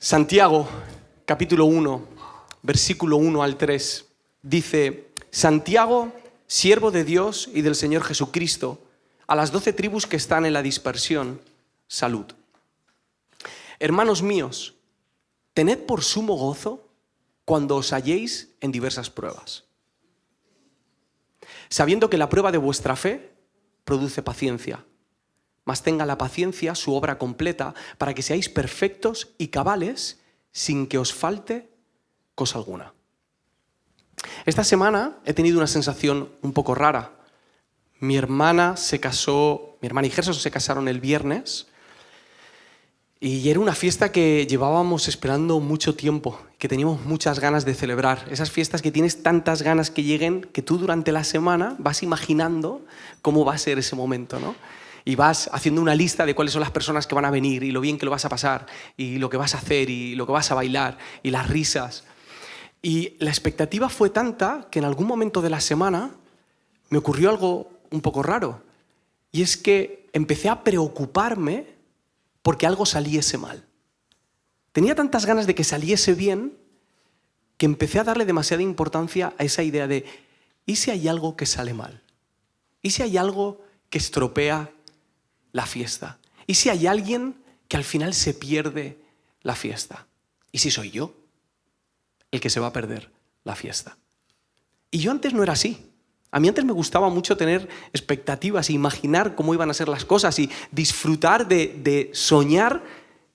Santiago, capítulo 1, versículo 1 al 3, dice: Santiago, siervo de Dios y del Señor Jesucristo, a las 12 tribus que están en la dispersión, salud. Hermanos míos, tened por sumo gozo cuando os halléis en diversas pruebas, sabiendo que la prueba de vuestra fe produce paciencia. Mas tenga la paciencia su obra completa, para que seáis perfectos y cabales, sin que os falte cosa alguna. Esta semana he tenido una sensación un poco rara. Mi hermana y Gerson se casaron el viernes, y era una fiesta que llevábamos esperando mucho tiempo, que teníamos muchas ganas de celebrar. Esas fiestas que tienes tantas ganas que lleguen, que tú durante la semana vas imaginando cómo va a ser ese momento, ¿no? Y vas haciendo una lista de cuáles son las personas que van a venir y lo bien que lo vas a pasar y lo que vas a hacer y lo que vas a bailar y las risas. Y la expectativa fue tanta que en algún momento de la semana me ocurrió algo un poco raro. Y es que empecé a preocuparme porque algo saliese mal. Tenía tantas ganas de que saliese bien que empecé a darle demasiada importancia a esa idea de ¿y si hay algo que sale mal? ¿Y si hay algo que estropea la fiesta? ¿Y si hay alguien que al final se pierde la fiesta? ¿Y si soy yo el que se va a perder la fiesta? Y yo antes no era así. A mí antes me gustaba mucho tener expectativas e imaginar cómo iban a ser las cosas y disfrutar de soñar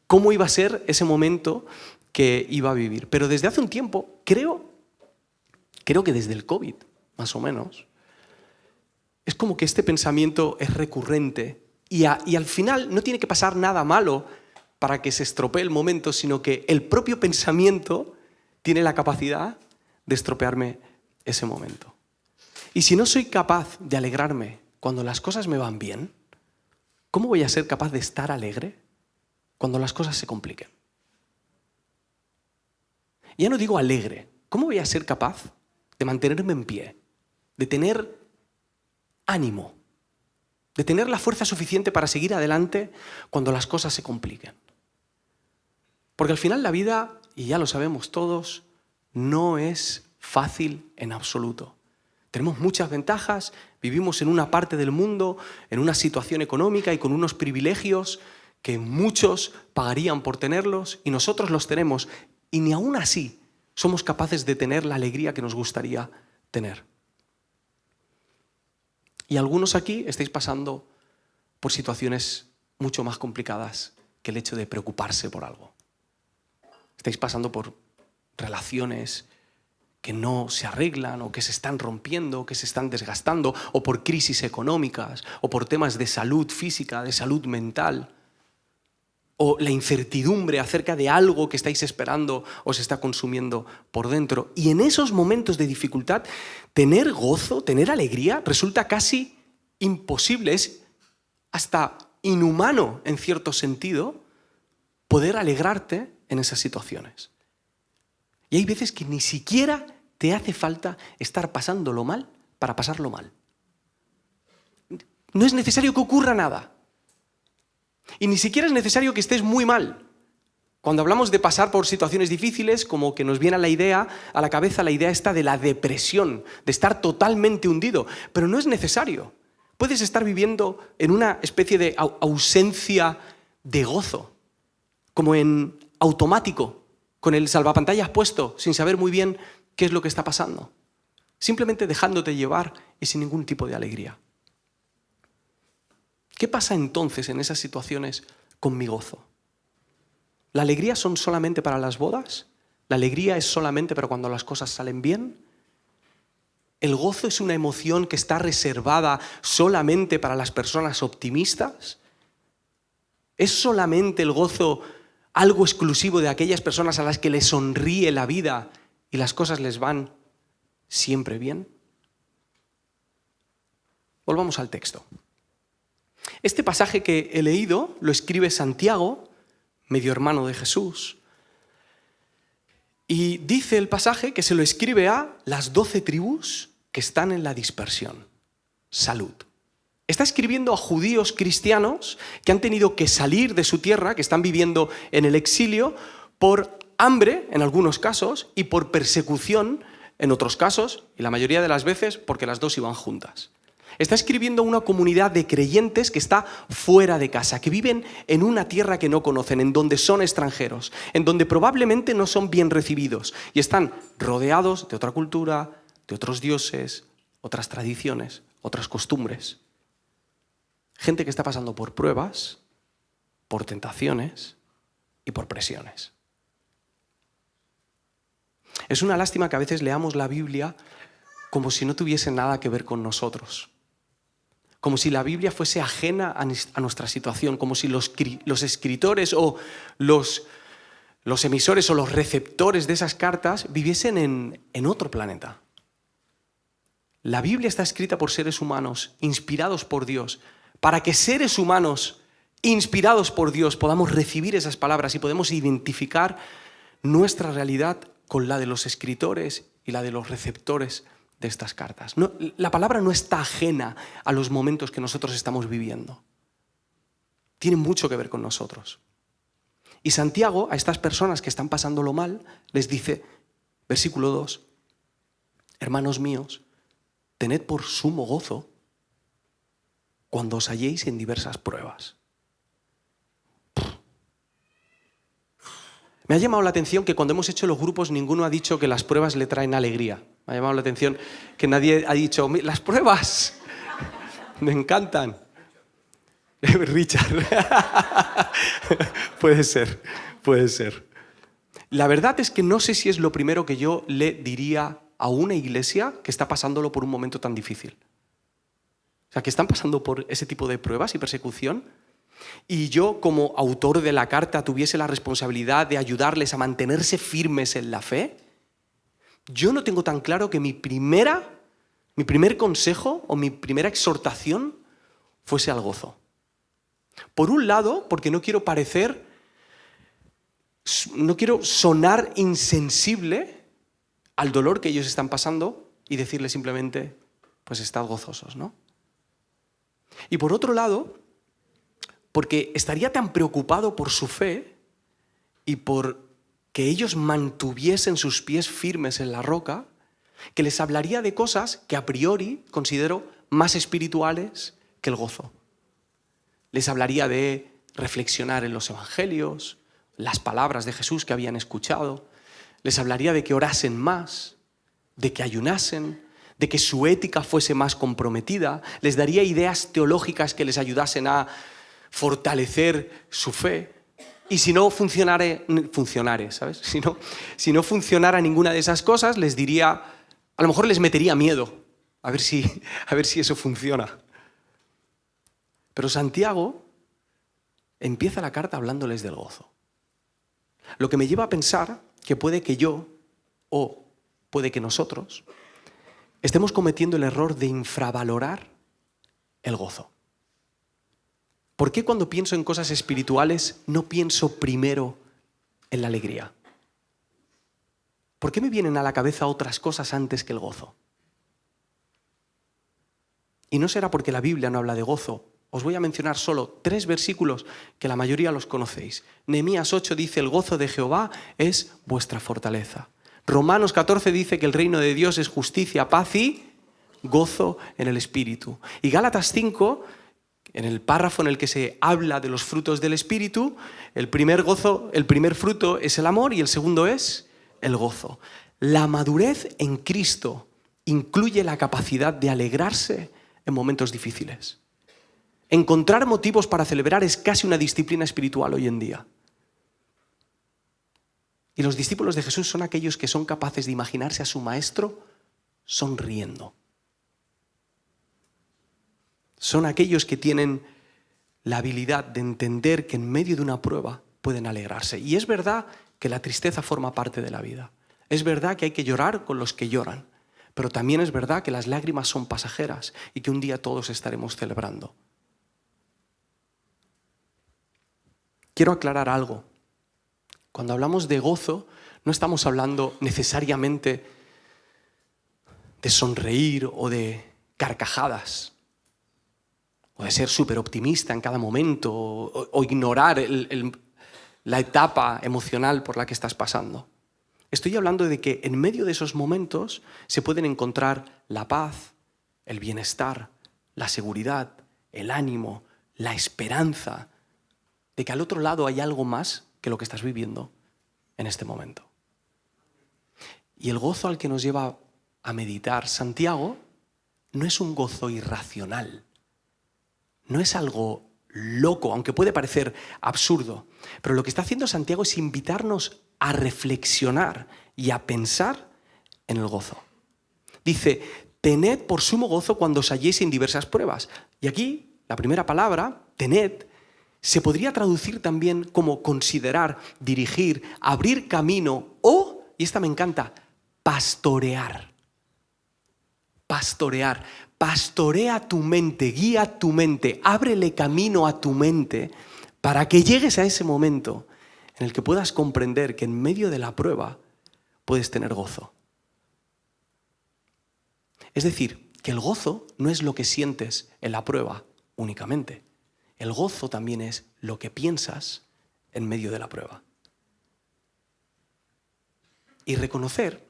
cómo iba a ser ese momento que iba a vivir. Pero desde hace un tiempo, creo que desde el COVID, más o menos, es como que este pensamiento es recurrente y al final no tiene que pasar nada malo para que se estropee el momento, sino que el propio pensamiento tiene la capacidad de estropearme ese momento. Y si no soy capaz de alegrarme cuando las cosas me van bien, ¿cómo voy a ser capaz de estar alegre cuando las cosas se compliquen? Ya no digo alegre, ¿cómo voy a ser capaz de mantenerme en pie, de tener ánimo, de tener la fuerza suficiente para seguir adelante cuando las cosas se compliquen? Porque al final la vida, y ya lo sabemos todos, no es fácil en absoluto. Tenemos muchas ventajas, vivimos en una parte del mundo, en una situación económica y con unos privilegios que muchos pagarían por tenerlos, y nosotros los tenemos, y ni aún así somos capaces de tener la alegría que nos gustaría tener. Y algunos aquí estáis pasando por situaciones mucho más complicadas que el hecho de preocuparse por algo. Estáis pasando por relaciones que no se arreglan o que se están rompiendo, o que se están desgastando, o por crisis económicas, o por temas de salud física, de salud mental, o la incertidumbre acerca de algo que estáis esperando os está consumiendo por dentro. Y en esos momentos de dificultad, tener gozo, tener alegría, resulta casi imposible, es hasta inhumano en cierto sentido poder alegrarte en esas situaciones. Y hay veces que ni siquiera te hace falta estar pasándolo mal para pasarlo mal. No es necesario que ocurra nada. Y ni siquiera es necesario que estés muy mal. Cuando hablamos de pasar por situaciones difíciles, como que nos viene a la cabeza la idea esta de la depresión, de estar totalmente hundido. Pero no es necesario. Puedes estar viviendo en una especie de ausencia de gozo, como en automático, con el salvapantallas puesto, sin saber muy bien qué es lo que está pasando. Simplemente dejándote llevar y sin ningún tipo de alegría. ¿Qué pasa entonces en esas situaciones con mi gozo? ¿La alegría son solamente para las bodas? ¿La alegría es solamente para cuando las cosas salen bien? ¿El gozo es una emoción que está reservada solamente para las personas optimistas? ¿Es solamente el gozo algo exclusivo de aquellas personas a las que les sonríe la vida y las cosas les van siempre bien? Volvamos al texto. Este pasaje que he leído lo escribe Santiago, medio hermano de Jesús, y dice el pasaje que se lo escribe a las 12 tribus que están en la dispersión. Salud. Está escribiendo a judíos cristianos que han tenido que salir de su tierra, que están viviendo en el exilio, por hambre en algunos casos y por persecución en otros casos, y la mayoría de las veces porque las dos iban juntas. Está escribiendo a una comunidad de creyentes que está fuera de casa, que viven en una tierra que no conocen, en donde son extranjeros, en donde probablemente no son bien recibidos y están rodeados de otra cultura, de otros dioses, otras tradiciones, otras costumbres. Gente que está pasando por pruebas, por tentaciones y por presiones. Es una lástima que a veces leamos la Biblia como si no tuviese nada que ver con nosotros. Como si la Biblia fuese ajena a nuestra situación, como si los escritores o los emisores o los receptores de esas cartas viviesen en otro planeta. La Biblia está escrita por seres humanos, inspirados por Dios, para que seres humanos inspirados por Dios podamos recibir esas palabras y podemos identificar nuestra realidad con la de los escritores y la de los receptores de estas cartas. No, la palabra no está ajena a los momentos que nosotros estamos viviendo. Tiene mucho que ver con nosotros. Y Santiago, a estas personas que están pasándolo mal, les dice, versículo 2, hermanos míos, tened por sumo gozo cuando os halléis en diversas pruebas. Me ha llamado la atención que cuando hemos hecho los grupos ninguno ha dicho que las pruebas le traen alegría. Me ha llamado la atención que nadie ha dicho, las pruebas me encantan. Richard. Puede ser. La verdad es que no sé si es lo primero que yo le diría a una iglesia que está pasándolo por un momento tan difícil. O sea, que están pasando por ese tipo de pruebas y persecución. Y yo, como autor de la carta, tuviese la responsabilidad de ayudarles a mantenerse firmes en la fe. Yo no tengo tan claro que mi primer consejo o mi primera exhortación fuese al gozo. Por un lado, porque no quiero sonar insensible al dolor que ellos están pasando y decirles simplemente, pues estad gozosos, ¿no? Y por otro lado, porque estaría tan preocupado por su fe y por que ellos mantuviesen sus pies firmes en la roca, que les hablaría de cosas que a priori considero más espirituales que el gozo. Les hablaría de reflexionar en los evangelios, las palabras de Jesús que habían escuchado. Les hablaría de que orasen más, de que ayunasen, de que su ética fuese más comprometida. Les daría ideas teológicas que les ayudasen a fortalecer su fe. Y si no funcionara ninguna de esas cosas, les diría, a lo mejor les metería miedo, a ver si eso funciona. Pero Santiago empieza la carta hablándoles del gozo. Lo que me lleva a pensar que puede que yo, o puede que nosotros, estemos cometiendo el error de infravalorar el gozo. ¿Por qué cuando pienso en cosas espirituales no pienso primero en la alegría? ¿Por qué me vienen a la cabeza otras cosas antes que el gozo? Y no será porque la Biblia no habla de gozo. Os voy a mencionar solo 3 versículos que la mayoría los conocéis. Nehemías 8 dice, el gozo de Jehová es vuestra fortaleza. Romanos 14 dice que el reino de Dios es justicia, paz y gozo en el Espíritu. Y Gálatas 5, en el párrafo en el que se habla de los frutos del Espíritu, el primer fruto es el amor y el segundo es el gozo. La madurez en Cristo incluye la capacidad de alegrarse en momentos difíciles. Encontrar motivos para celebrar es casi una disciplina espiritual hoy en día. Y los discípulos de Jesús son aquellos que son capaces de imaginarse a su maestro sonriendo. Son aquellos que tienen la habilidad de entender que en medio de una prueba pueden alegrarse. Y es verdad que la tristeza forma parte de la vida. Es verdad que hay que llorar con los que lloran. Pero también es verdad que las lágrimas son pasajeras y que un día todos estaremos celebrando. Quiero aclarar algo. Cuando hablamos de gozo, no estamos hablando necesariamente de sonreír o de carcajadas, o de ser súper optimista en cada momento, o ignorar la etapa emocional por la que estás pasando. Estoy hablando de que en medio de esos momentos se pueden encontrar la paz, el bienestar, la seguridad, el ánimo, la esperanza de que al otro lado hay algo más que lo que estás viviendo en este momento. Y el gozo al que nos lleva a meditar Santiago no es un gozo irracional, no es algo loco, aunque puede parecer absurdo, pero lo que está haciendo Santiago es invitarnos a reflexionar y a pensar en el gozo. Dice, tened por sumo gozo cuando os halléis en diversas pruebas. Y aquí, la primera palabra, tened, se podría traducir también como considerar, dirigir, abrir camino o, y esta me encanta, pastorear. Pastorear. Pastorea tu mente, guía tu mente, ábrele camino a tu mente para que llegues a ese momento en el que puedas comprender que en medio de la prueba puedes tener gozo. Es decir, que el gozo no es lo que sientes en la prueba únicamente. El gozo también es lo que piensas en medio de la prueba. Y reconocer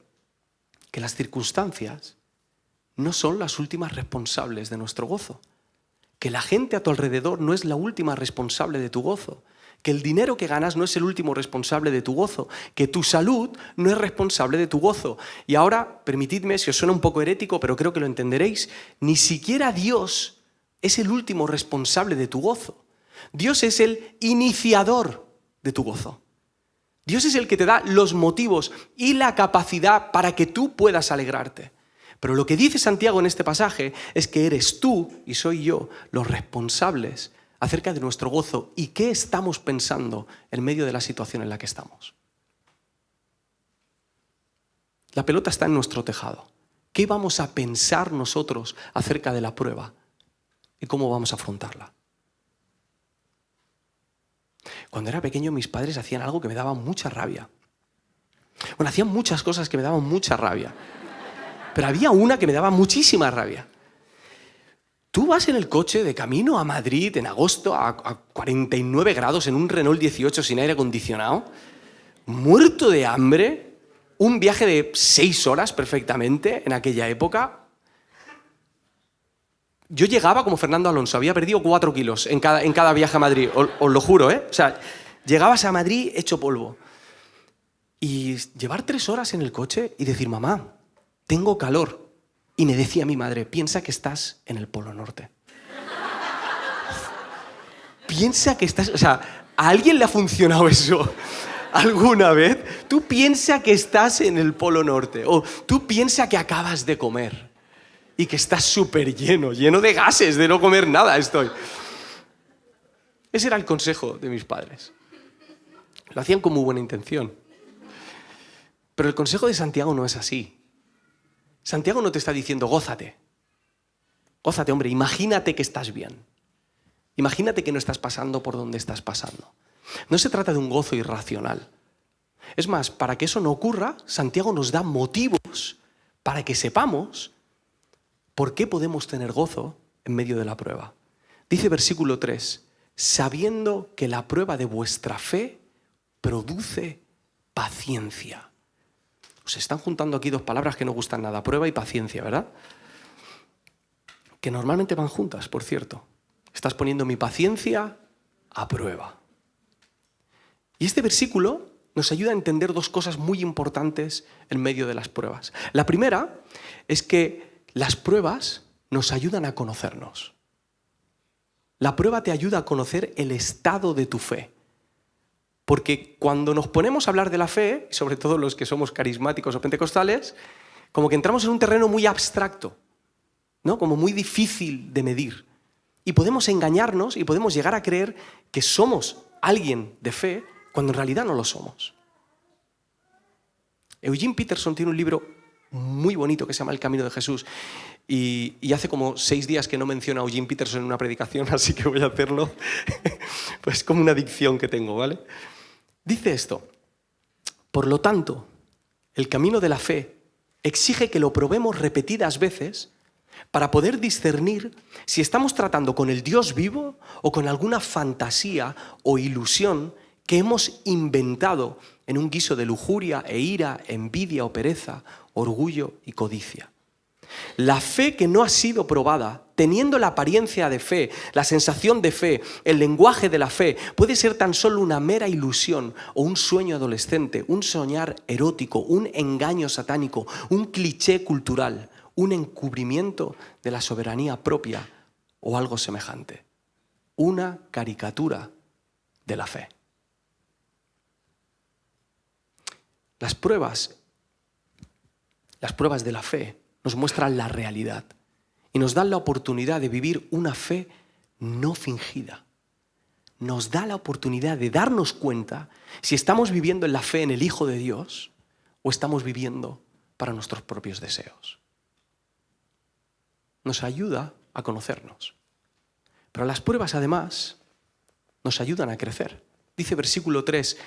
que las circunstancias no son las últimas responsables de nuestro gozo. Que la gente a tu alrededor no es la última responsable de tu gozo. Que el dinero que ganas no es el último responsable de tu gozo. Que tu salud no es responsable de tu gozo. Y ahora, permitidme, si os suena un poco herético, pero creo que lo entenderéis, ni siquiera Dios es el último responsable de tu gozo. Dios es el iniciador de tu gozo. Dios es el que te da los motivos y la capacidad para que tú puedas alegrarte. Pero lo que dice Santiago en este pasaje es que eres tú y soy yo los responsables acerca de nuestro gozo y qué estamos pensando en medio de la situación en la que estamos. La pelota está en nuestro tejado. ¿Qué vamos a pensar nosotros acerca de la prueba y cómo vamos a afrontarla? Cuando era pequeño mis padres hacían algo que me daba mucha rabia. Bueno, hacían muchas cosas que me daban mucha rabia. Pero había una que me daba muchísima rabia. Tú vas en el coche de camino a Madrid en agosto a 49 grados en un Renault 18 sin aire acondicionado, muerto de hambre, un viaje de 6 horas perfectamente en aquella época. Yo llegaba como Fernando Alonso, había perdido 4 kilos en cada viaje a Madrid, os lo juro, ¿eh? O sea, llegabas a Madrid hecho polvo. Y llevar 3 horas en el coche y decir, mamá, tengo calor. Y me decía mi madre, piensa que estás en el Polo Norte. Piensa que estás... O sea, ¿a alguien le ha funcionado eso alguna vez? Tú piensa que estás en el Polo Norte. O tú piensa que acabas de comer y que estás súper lleno de gases, de no comer nada estoy. Ese era el consejo de mis padres. Lo hacían con muy buena intención. Pero el consejo de Santiago no es así. Santiago no te está diciendo, gózate. Gózate, hombre, imagínate que estás bien. Imagínate que no estás pasando por donde estás pasando. No se trata de un gozo irracional. Es más, para que eso no ocurra, Santiago nos da motivos para que sepamos por qué podemos tener gozo en medio de la prueba. Dice versículo 3, sabiendo que la prueba de vuestra fe produce paciencia. Se están juntando aquí dos palabras que no gustan nada, prueba y paciencia, ¿verdad? Que normalmente van juntas, por cierto. Estás poniendo mi paciencia a prueba. Y este versículo nos ayuda a entender dos cosas muy importantes en medio de las pruebas. La primera es que las pruebas nos ayudan a conocernos. La prueba te ayuda a conocer el estado de tu fe. Porque cuando nos ponemos a hablar de la fe, sobre todo los que somos carismáticos o pentecostales, como que entramos en un terreno muy abstracto, ¿no? Como muy difícil de medir. Y podemos engañarnos y podemos llegar a creer que somos alguien de fe cuando en realidad no lo somos. Eugene Peterson tiene un libro muy bonito que se llama El Camino de Jesús y hace como 6 días que no menciono a Eugene Peterson en una predicación, así que voy a hacerlo, pues como una adicción que tengo, ¿vale? Dice esto, por lo tanto, el camino de la fe exige que lo probemos repetidas veces para poder discernir si estamos tratando con el Dios vivo o con alguna fantasía o ilusión que hemos inventado en un guiso de lujuria e ira, envidia o pereza, orgullo y codicia. La fe que no ha sido probada, teniendo la apariencia de fe, la sensación de fe, el lenguaje de la fe, puede ser tan solo una mera ilusión o un sueño adolescente, un soñar erótico, un engaño satánico, un cliché cultural, un encubrimiento de la soberanía propia o algo semejante. Una caricatura de la fe. Las pruebas de la fe nos muestran la realidad y nos dan la oportunidad de vivir una fe no fingida. Nos da la oportunidad de darnos cuenta si estamos viviendo en la fe en el Hijo de Dios o estamos viviendo para nuestros propios deseos. Nos ayuda a conocernos. Pero las pruebas, además, nos ayudan a crecer. Dice versículo 3,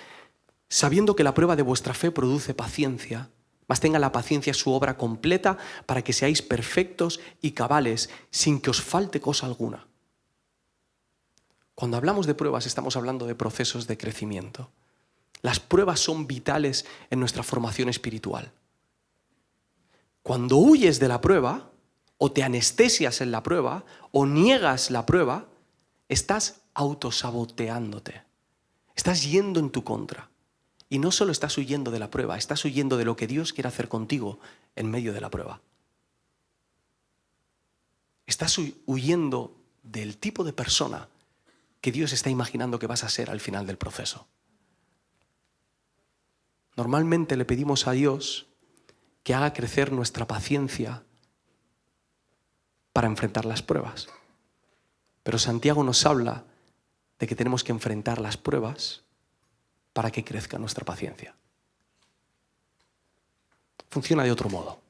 sabiendo que la prueba de vuestra fe produce paciencia, mas tenga la paciencia su obra completa para que seáis perfectos y cabales sin que os falte cosa alguna. Cuando hablamos de pruebas estamos hablando de procesos de crecimiento. Las pruebas son vitales en nuestra formación espiritual. Cuando huyes de la prueba, o te anestesias en la prueba, o niegas la prueba, estás autosaboteándote. Estás yendo en tu contra. Y no solo estás huyendo de la prueba, estás huyendo de lo que Dios quiere hacer contigo en medio de la prueba. Estás huyendo del tipo de persona que Dios está imaginando que vas a ser al final del proceso. Normalmente le pedimos a Dios que haga crecer nuestra paciencia para enfrentar las pruebas. Pero Santiago nos habla de que tenemos que enfrentar las pruebas para que crezca nuestra paciencia. Funciona de otro modo.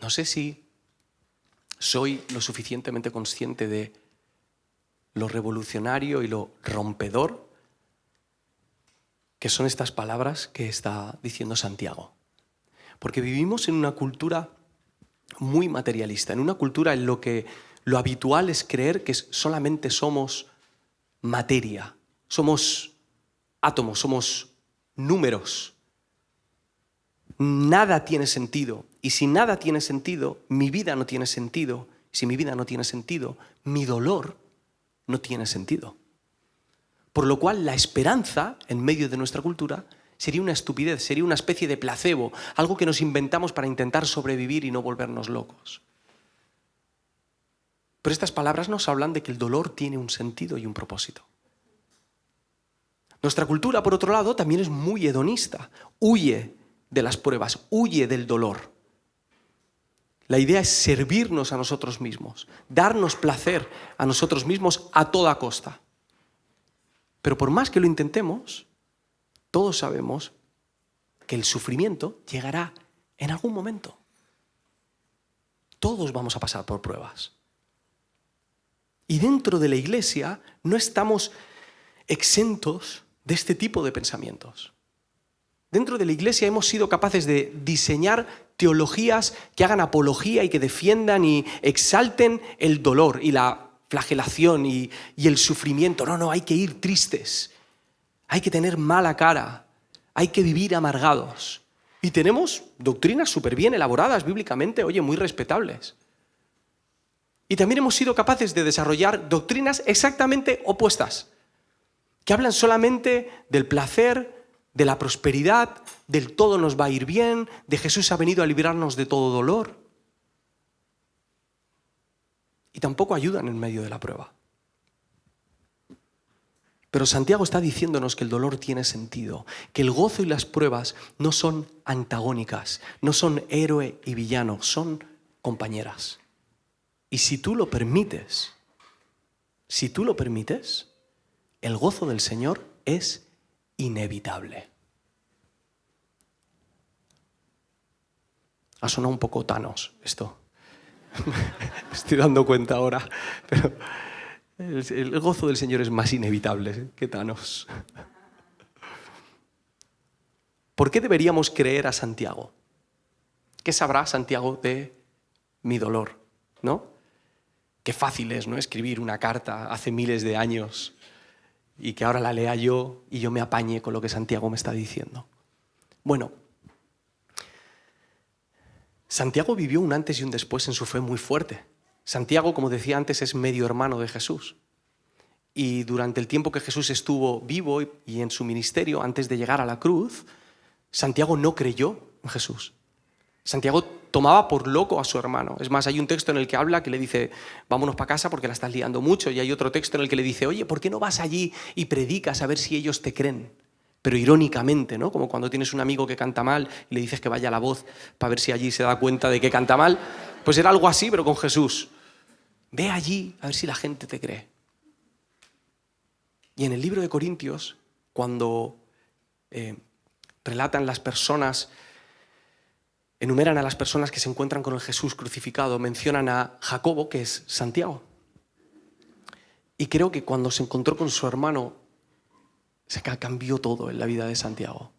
No sé si soy lo suficientemente consciente de lo revolucionario y lo rompedor que son estas palabras que está diciendo Santiago. Porque vivimos en una cultura muy materialista, en una cultura en lo que lo habitual es creer que solamente somos materia, somos átomos, somos números. Nada tiene sentido. Y si nada tiene sentido, mi vida no tiene sentido. Si mi vida no tiene sentido, mi dolor no tiene sentido. Por lo cual la esperanza en medio de nuestra cultura sería una estupidez, sería una especie de placebo, algo que nos inventamos para intentar sobrevivir y no volvernos locos. Pero estas palabras nos hablan de que el dolor tiene un sentido y un propósito. Nuestra cultura, por otro lado, también es muy hedonista. Huye de las pruebas, huye del dolor. La idea es servirnos a nosotros mismos, darnos placer a nosotros mismos a toda costa. Pero por más que lo intentemos, todos sabemos que el sufrimiento llegará en algún momento. Todos vamos a pasar por pruebas. Y dentro de la iglesia no estamos exentos de este tipo de pensamientos. Dentro de la iglesia hemos sido capaces de diseñar teologías que hagan apología y que defiendan y exalten el dolor y la flagelación y el sufrimiento. No, hay que ir tristes. Hay que tener mala cara, hay que vivir amargados. Y tenemos doctrinas súper bien elaboradas bíblicamente, muy respetables. Y también hemos sido capaces de desarrollar doctrinas exactamente opuestas, que hablan solamente del placer, de la prosperidad, del todo nos va a ir bien, de Jesús ha venido a librarnos de todo dolor. Y tampoco ayudan en medio de la prueba. Pero Santiago está diciéndonos que el dolor tiene sentido, que el gozo y las pruebas no son antagónicas, no son héroe y villano, son compañeras. Y si tú lo permites, el gozo del Señor es inevitable. Ha sonado un poco Thanos esto. Me estoy dando cuenta ahora, pero el gozo del Señor es más inevitable que Thanos. ¿Por qué deberíamos creer a Santiago? ¿Qué sabrá Santiago de mi dolor, ¿no? Qué fácil es, ¿no?, escribir una carta hace miles de años y que ahora la lea yo y yo me apañe con lo que Santiago me está diciendo. Bueno, Santiago vivió un antes y un después en su fe muy fuerte. Santiago, como decía antes, es medio hermano de Jesús. Y durante el tiempo que Jesús estuvo vivo y en su ministerio, antes de llegar a la cruz, Santiago no creyó en Jesús. Santiago tomaba por loco a su hermano. Es más, hay un texto en el que habla que le dice, vámonos para casa porque la estás liando mucho. Y hay otro texto en el que le dice, oye, ¿por qué no vas allí y predicas a ver si ellos te creen? Pero irónicamente, ¿no? Como cuando tienes un amigo que canta mal y le dices que vaya a La Voz para ver si allí se da cuenta de que canta mal. Pues era algo así, pero con Jesús. Ve allí a ver si la gente te cree. Y en el libro de Corintios, cuando relatan las personas, enumeran a las personas que se encuentran con el Jesús crucificado, mencionan a Jacobo, que es Santiago. Y creo que cuando se encontró con su hermano, se cambió todo en la vida de Santiago.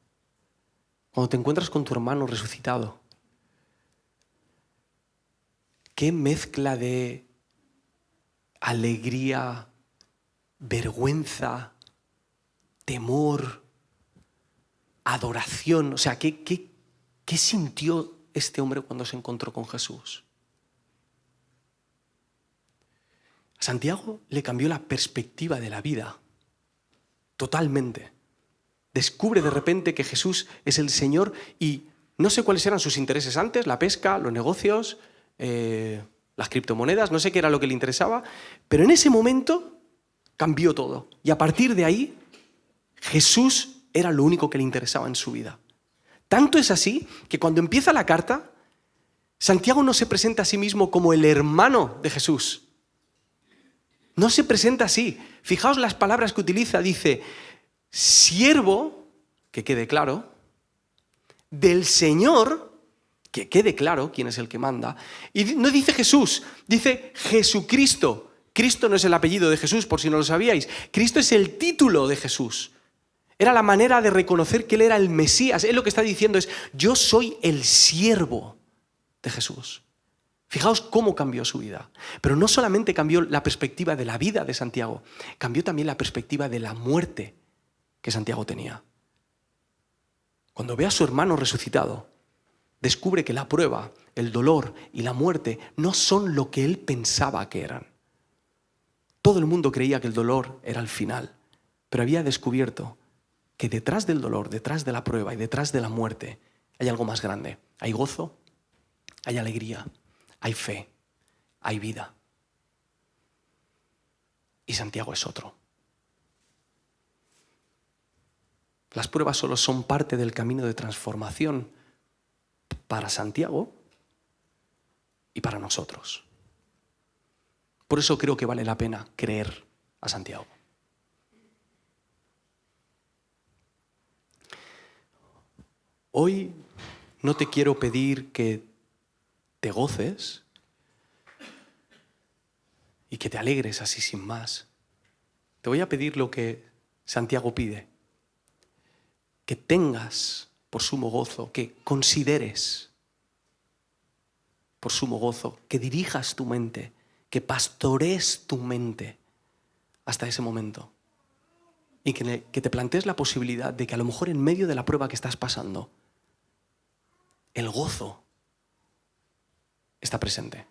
Cuando te encuentras con tu hermano resucitado, qué mezcla de alegría, vergüenza, temor, adoración. O sea, ¿qué sintió este hombre cuando se encontró con Jesús? A Santiago le cambió la perspectiva de la vida, totalmente. Descubre de repente que Jesús es el Señor y no sé cuáles eran sus intereses antes, la pesca, los negocios, las criptomonedas, no sé qué era lo que le interesaba, pero en ese momento cambió todo. Y a partir de ahí, Jesús era lo único que le interesaba en su vida. Tanto es así que cuando empieza la carta, Santiago no se presenta a sí mismo como el hermano de Jesús. No se presenta así. Fijaos las palabras que utiliza. Dice, siervo, que quede claro, del Señor, que quede claro quién es el que manda. Y no dice Jesús, dice Jesucristo. Cristo no es el apellido de Jesús, por si no lo sabíais. Cristo es el título de Jesús. Era la manera de reconocer que Él era el Mesías. Él lo que está diciendo es, yo soy el siervo de Jesús. Fijaos cómo cambió su vida. Pero no solamente cambió la perspectiva de la vida de Santiago, cambió también la perspectiva de la muerte que Santiago tenía. Cuando ve a su hermano resucitado, descubre que la prueba, el dolor y la muerte no son lo que él pensaba que eran. Todo el mundo creía que el dolor era el final, pero había descubierto que detrás del dolor, detrás de la prueba y detrás de la muerte hay algo más grande. Hay gozo, hay alegría, hay fe, hay vida. Y Santiago es otro. Las pruebas solo son parte del camino de transformación para Santiago y para nosotros. Por eso creo que vale la pena creer a Santiago. Hoy no te quiero pedir que te goces y que te alegres así sin más. Te voy a pedir lo que Santiago pide. Que tengas por sumo gozo, que consideres por sumo gozo, que dirijas tu mente, que pastorees tu mente hasta ese momento. Y que te plantees la posibilidad de que a lo mejor en medio de la prueba que estás pasando, el gozo está presente.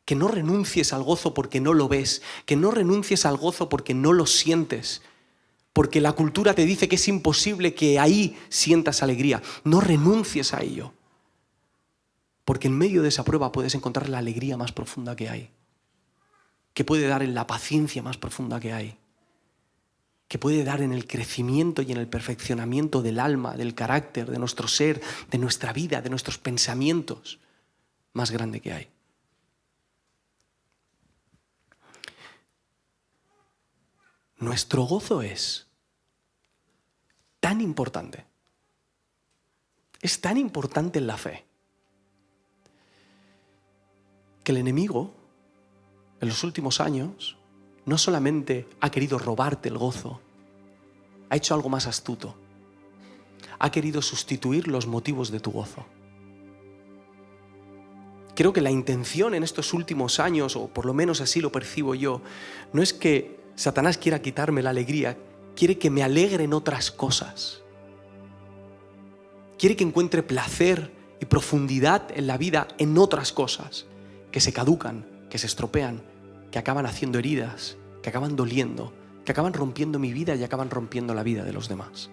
Que no renuncies al gozo porque no lo ves, que no renuncies al gozo porque no lo sientes, porque la cultura te dice que es imposible que ahí sientas alegría. No renuncies a ello, porque en medio de esa prueba puedes encontrar la alegría más profunda que hay, que puede dar en la paciencia más profunda que hay, que puede dar en el crecimiento y en el perfeccionamiento del alma, del carácter, de nuestro ser, de nuestra vida, de nuestros pensamientos, más grande que hay. Nuestro gozo es tan importante en la fe, que el enemigo en los últimos años no solamente ha querido robarte el gozo, ha hecho algo más astuto. Ha querido sustituir los motivos de tu gozo. Creo que la intención en estos últimos años, o por lo menos así lo percibo yo, no es que Satanás quiera quitarme la alegría, quiere que me alegre en otras cosas. Quiere que encuentre placer y profundidad en la vida en otras cosas que se caducan, que se estropean, que acaban haciendo heridas, que acaban doliendo, que acaban rompiendo mi vida y acaban rompiendo la vida de los demás.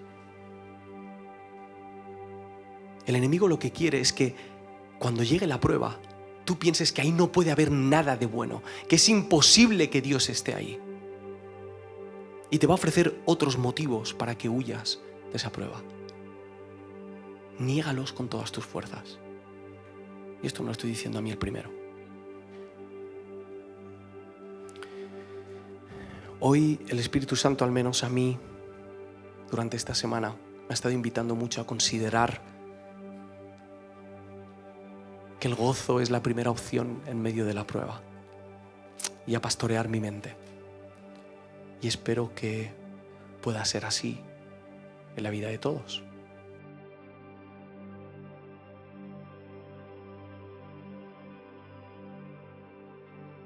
El enemigo lo que quiere es que cuando llegue la prueba, tú pienses que ahí no puede haber nada de bueno, que es imposible que Dios esté ahí. Y te va a ofrecer otros motivos para que huyas de esa prueba. Niégalos con todas tus fuerzas. Y esto me lo estoy diciendo a mí el primero. Hoy el Espíritu Santo, al menos a mí, durante esta semana, me ha estado invitando mucho a considerar que el gozo es la primera opción en medio de la prueba y a pastorear mi mente. Y espero que pueda ser así en la vida de todos.